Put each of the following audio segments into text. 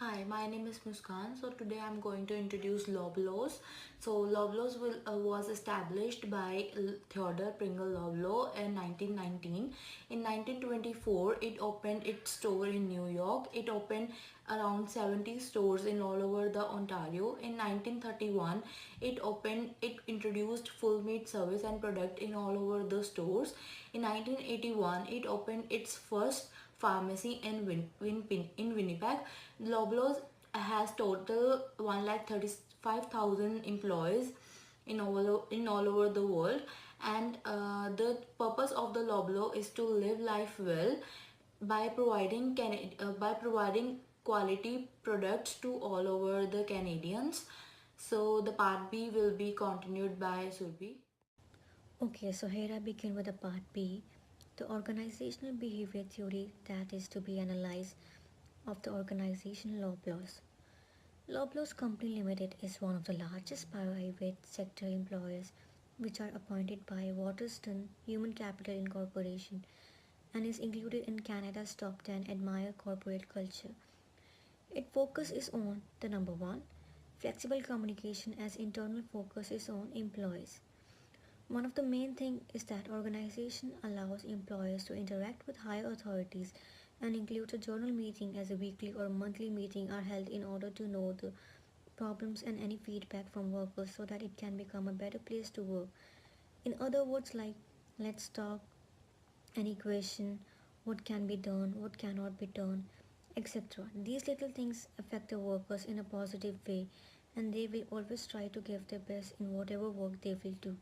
Hi, my name is Muskan. So today I'm going to introduce Loblaws. So Loblaws was established by Theodore Pringle Loblaw in 1919. In 1924, it opened its store in New York. It opened around 70 stores in all over the Ontario. In 1931, it introduced full meat service and product in all over the stores. In 1981, it opened its first pharmacy in Winnipeg. Loblaws has total 135,000 employees in all over the world, and the purpose of the Loblaw is to live life well by providing quality products to all over the Canadians. So the part B will be continued by Surbi. Okay, so here I begin with the part B, the organizational behavior theory that is to be analyzed of the organization Loblaws. Loblaws Company Limited is one of the largest private sector employers which are appointed by Waterston Human Capital Incorporation and is included in Canada's top 10 admire corporate culture. Its focus is on the number 1, flexible communication as internal focus is on employees. One of the main things is that organization allows employers to interact with higher authorities and includes a journal meeting as a weekly or monthly meeting are held in order to know the problems and any feedback from workers so that it can become a better place to work. In other words, like let's talk, any question, what can be done, what cannot be done, etc. These little things affect the workers in a positive way and they will always try to give their best in whatever work they will do.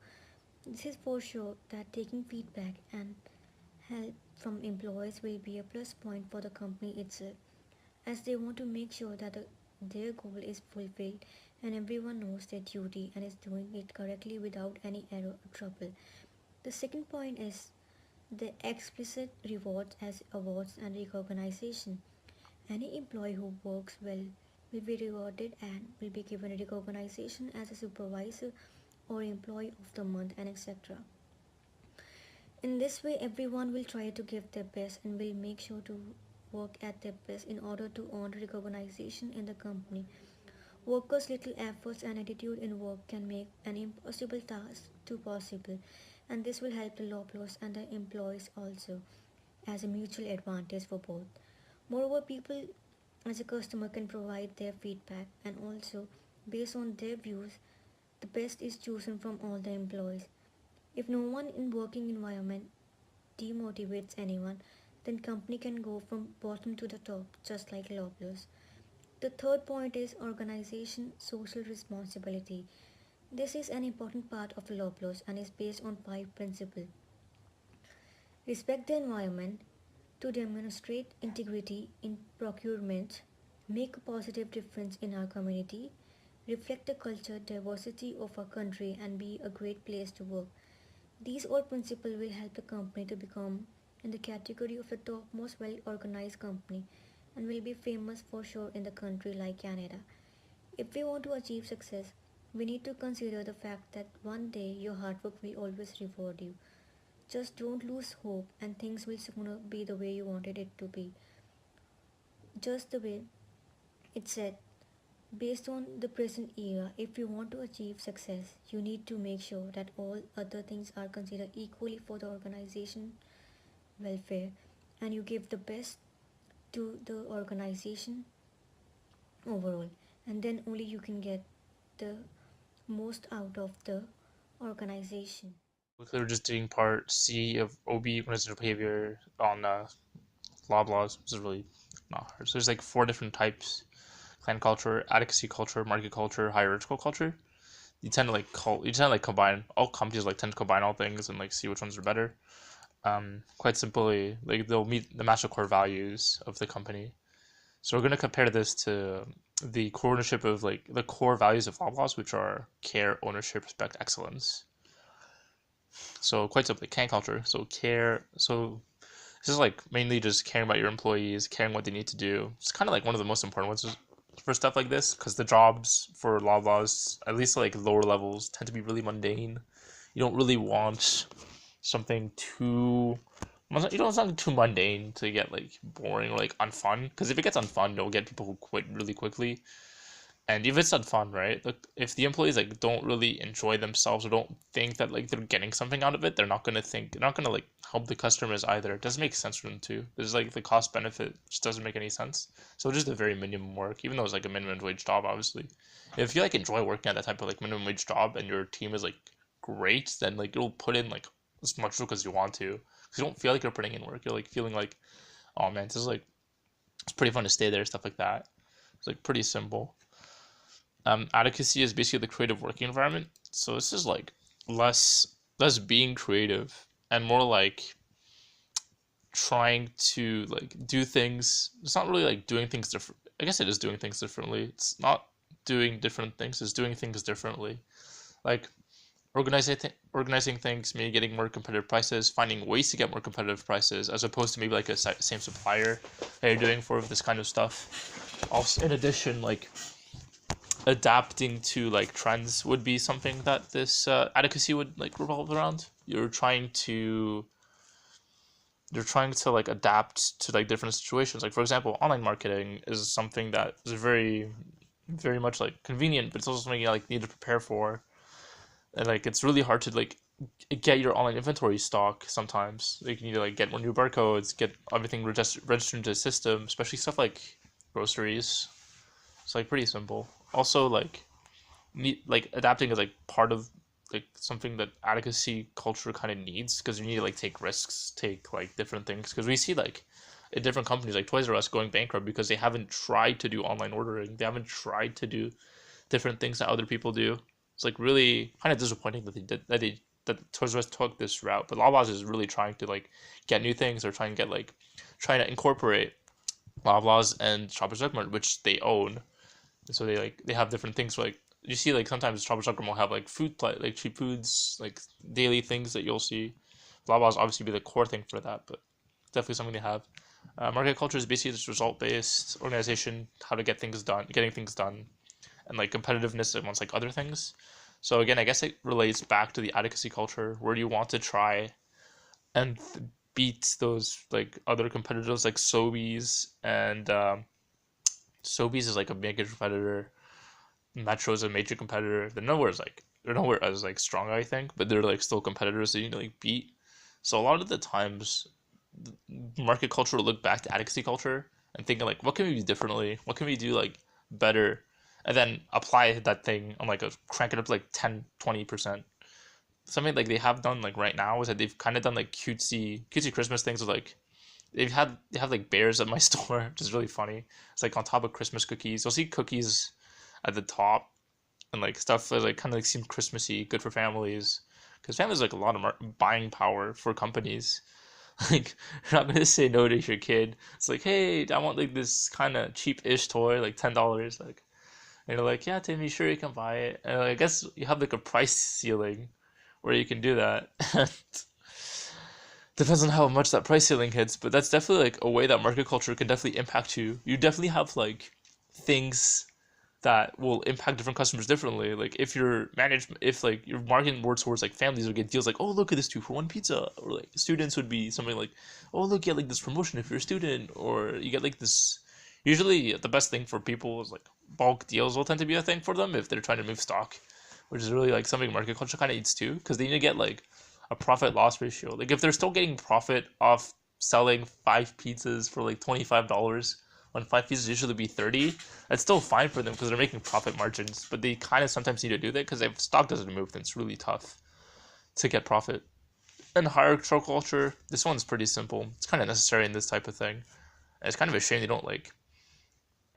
This is for sure that taking feedback and help from employees will be a plus point for the company itself, as they want to make sure that their goal is fulfilled and everyone knows their duty and is doing it correctly without any error or trouble. The second point is the explicit rewards as awards and recognition. Any employee who works well will be rewarded and will be given a recognition as a supervisor or employee of the month and etc. In this way, everyone will try to give their best and will make sure to work at their best in order to earn recognition in the company. Workers' little efforts and attitude in work can make an impossible task to possible, and this will help the Loblaws and the employees also as a mutual advantage for both. Moreover, people as a customer can provide their feedback and also based on their views, the best is chosen from all the employees. If no one in working environment demotivates anyone, then company can go from bottom to the top just like Loblaws. The third point is organization social responsibility. This is an important part of Loblaws and is based on 5 principles. Respect the environment to demonstrate integrity in procurement, make a positive difference in our community, reflect the culture diversity of our country and be a great place to work. These all principles will help the company to become in the category of the top most well organized company and will be famous for sure in the country like Canada. If we want to achieve success, we need to consider the fact that one day your hard work will always reward you. Just don't lose hope and things will sooner be the way you wanted it to be. Just the way it said, based on the present era, if you want to achieve success, you need to make sure that all other things are considered equally for the organization welfare and you give the best to the organization overall, and then only you can get the most out of the organization. Quickly, we're just doing part C of OB organizational behavior on Loblaws, which is really not hard. So there's like 4 different types: clan culture, advocacy culture, market culture, hierarchical culture. You tend to like combine all companies like tend to combine all things and like see which ones are better. Quite simply, like they'll meet the match the core values of the company. So we're gonna compare this to the core ownership of like the core values of Loblaws, which are care, ownership, respect, excellence. So quite simply, can culture. So care. So this is like mainly just caring about your employees, caring what they need to do. It's kind of like one of the most important ones for stuff like this because the jobs for Loblaws, at least like lower levels, tend to be really mundane. You don't really want something too it's not too mundane to get like boring or like unfun. Because if it gets unfun, you'll get people who quit really quickly. And if it's not fun, right? Like if the employees like don't really enjoy themselves or don't think that like they're getting something out of it, they're not gonna like help the customers either. It doesn't make sense for them to. There's like the cost benefit just doesn't make any sense. So just the very minimum work, even though it's like a minimum wage job, obviously. If you like enjoy working at that type of like minimum wage job and your team is like great, then like you'll put in like as much work as you want to. Because you don't feel like you're putting in work. You're like feeling like, oh man, this is like it's pretty fun to stay there, stuff like that. It's like pretty simple. Adequacy is basically the creative working environment. So this is like less being creative and more like trying to like do things. It's not really like doing things different. I guess it is doing things differently. It's not doing different things. It's doing things differently. Like organizing things, maybe getting more competitive prices, finding ways to get more competitive prices, as opposed to maybe like a same supplier that you're doing for this kind of stuff. Also, in addition, like adapting to like trends would be something that this adequacy would like revolve around. You're trying to like adapt to like different situations. Like for example, online marketing is something that is very much like convenient, but it's also something you like need to prepare for. And like it's really hard to like get your online inventory stock sometimes. Like you need to like get more new barcodes, get everything registered into the system, especially stuff like groceries. It's like pretty simple. Also, like adapting is like part of like something that adequacy culture kind of needs, because you need to like take risks, take like different things. Because we see like in different companies like Toys R Us going bankrupt because they haven't tried to do online ordering. They haven't tried to do different things that other people do. It's like really kind of disappointing that that Toys R Us took this route. But Loblaws is really trying to like get new things, or trying to incorporate Loblaws and Shoppers Drug Mart, which they own. So they have different things. Like you see, like sometimes Shoppers Drug Mart will have like like cheap foods, like daily things that you'll see. Loblaws obviously be the core thing for that, but definitely something they have. Market culture is basically this result based organization, how to getting things done, and like competitiveness amongst like other things. So again, I guess it relates back to the adequacy culture, where you want to try and beat those like other competitors like Sobeys, and Sobeys is like a major competitor. Metro is a major competitor. They're nowhere as like strong, I think, but they're like still competitors that you need to like beat. So a lot of the times, market culture will look back to adequacy culture and thinking like, what can we do differently? What can we do like better? And then apply that thing on like crank it up to like 10-20%. Something like they have done like right now is that they've kind of done like cutesy Christmas things with like they have like bears at my store, which is really funny. It's like on top of Christmas cookies. You'll see cookies at the top, and like stuff that like kind of like seems Christmassy, good for families, because families like a lot of buying power for companies. Like you're not gonna say no to your kid. It's like, hey, I want like this kind of cheap-ish toy, like $10. Like, and you're like, yeah, Timmy, sure you can buy it. And I guess you have like a price ceiling where you can do that. Depends on how much that price ceiling hits, but that's definitely like a way that market culture can definitely impact you. You definitely have like things that will impact different customers differently. Like if like you're marketing more towards like families, will get deals like, oh look at this 2-for-1 pizza, or like students would be something like, oh look, you get like this promotion if you're a student, or you get like this. Usually the best thing for people is like bulk deals will tend to be a thing for them if they're trying to move stock, which is really like something market culture kind of eats too, because they need to get like a profit loss ratio. Like if they're still getting profit off selling 5 pizzas for like $25 when 5 pizzas usually be 30, that's still fine for them because they're making profit margins. But they kind of sometimes need to do that because if stock doesn't move, then it's really tough to get profit. And hierarchical culture, this one's pretty simple. It's kind of necessary in this type of thing. And it's kind of a shame they don't like.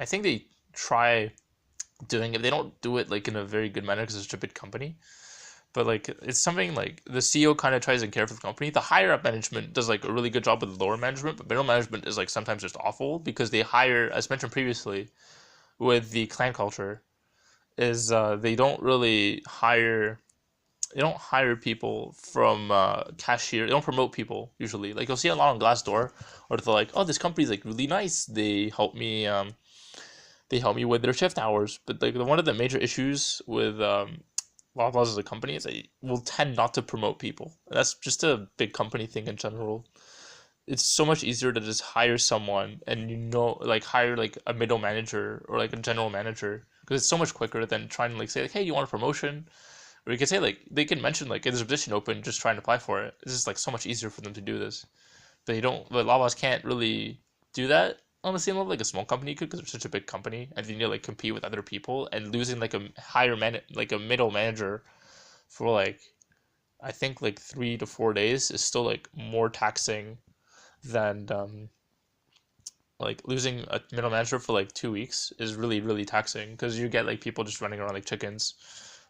I think they try doing it. They don't do it like in a very good manner because it's such a big company. But like it's something like the CEO kind of tries to care for the company. The higher up management does like a really good job with lower management, but middle management is like sometimes just awful because they hire, as mentioned previously, with the clan culture, is they don't hire people from cashier. They don't promote people usually. Like you'll see a lot on Glassdoor, or they're like, oh, this company's like really nice. They help me with their shift hours. But like one of the major issues with Loblaws as a company is they will tend not to promote people. That's just a big company thing in general. it's so much easier to just hire someone and like hire like a middle manager or like a general manager because it's so much quicker than trying to like say like, hey, you want a promotion? Or you can say like they can mention like there's a position open, just try and apply for it. It's just like so much easier for them to do this. But Loblaws can't really do that on the same level like a small company could because they're such a big company and they need to like compete with other people and losing like a like a middle manager for like I think like 3 to 4 days is still like more taxing than like losing a middle manager for like 2 weeks is really really taxing because you get like people just running around like chickens,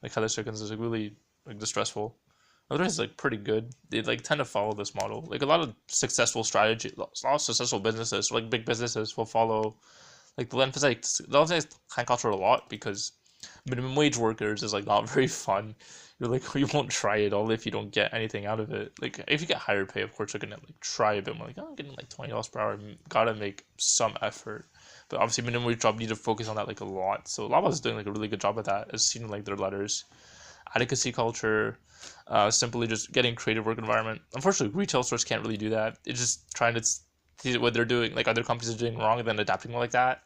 like other chickens is like really like distressful. Otherwise, it's like pretty good. They like tend to follow this model. Like a lot of successful strategy, a lot of successful businesses, like big businesses, will follow. Like they'll emphasize client culture a lot because minimum wage workers is like not very fun. You're like you won't try it all if you don't get anything out of it. Like if you get higher pay, of course you're gonna like try a bit more. Like oh, I'm getting like $20 per hour. Gotta make some effort. But obviously minimum wage job need to focus on that like a lot. So Lava is doing like a really good job at that, as seen in like their letters. Advocacy culture, simply just getting creative work environment. Unfortunately, retail stores can't really do that. It's just trying to see what they're doing, like other companies are doing wrong, and then adapting like that.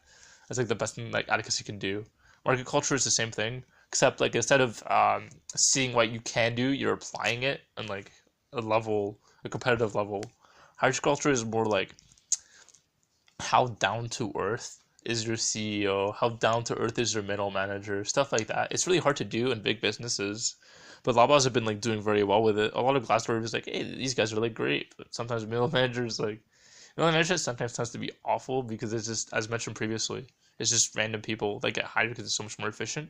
That's like the best thing like advocacy can do. Market culture is the same thing, except like instead of seeing what you can do, you're applying it on like a competitive level. Hierarchy culture is more like how down to earth is your CEO, how down to earth is your middle manager, stuff like that. It's really hard to do in big businesses, but Loblaws have been like doing very well with it. A lot of Glassdoor is like, hey, these guys are like great, but sometimes middle managers sometimes tends to be awful because it's just as mentioned previously, it's just random people that get hired because it's so much more efficient.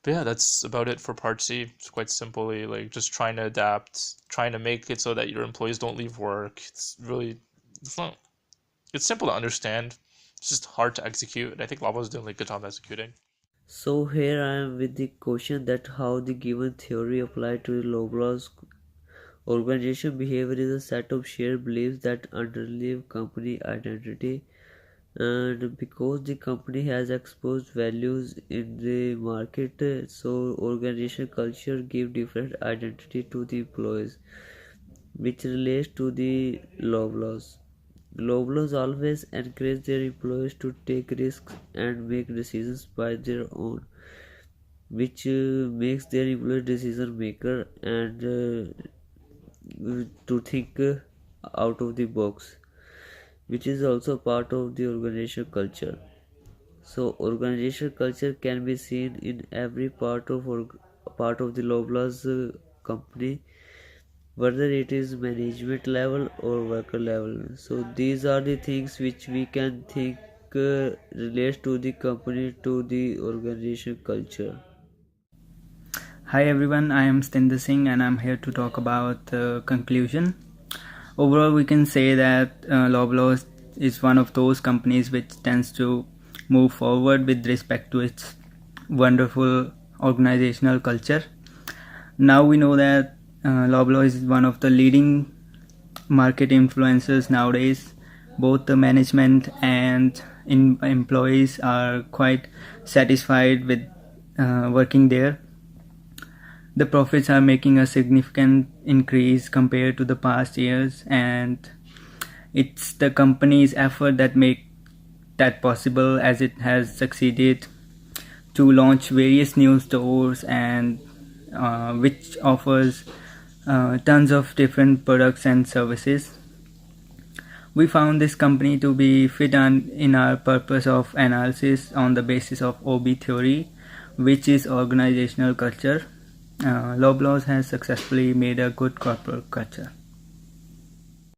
But yeah, that's about it for part C. It's quite simply like just trying to adapt, trying to make it so that your employees don't leave work. It's not it's simple to understand. It's just hard to execute, and I think Lava is doing like a good job executing. So here I am with the question that how the given theory applied to the Loblaws organization behavior is a set of shared beliefs that underlie company identity, and because the company has exposed values in the market, so organization culture give different identity to the employees, which relates to the Loblaws. Loblaws always encourage their employees to take risks and make decisions by their own, which makes their employee decision maker and to think out of the box, which is also part of the organization culture. So organization culture can be seen in every part of the Loblaws company, whether it is management level or worker level. So these are the things which we can think relates to the company to the organization culture. Hi everyone, I am Stinder Singh and I'm here to talk about the conclusion. Overall, we can say that Loblaws is one of those companies which tends to move forward with respect to its wonderful organizational culture. Now we know that Loblaws is one of the leading market influencers nowadays. Both the management and employees are quite satisfied with working there. The profits are making a significant increase compared to the past years, and it's the company's effort that make that possible, as it has succeeded to launch various new stores and which offers tons of different products and services. We found this company to be fit in our purpose of analysis on the basis of OB theory, which is organizational culture. Loblaws has successfully made a good corporate culture.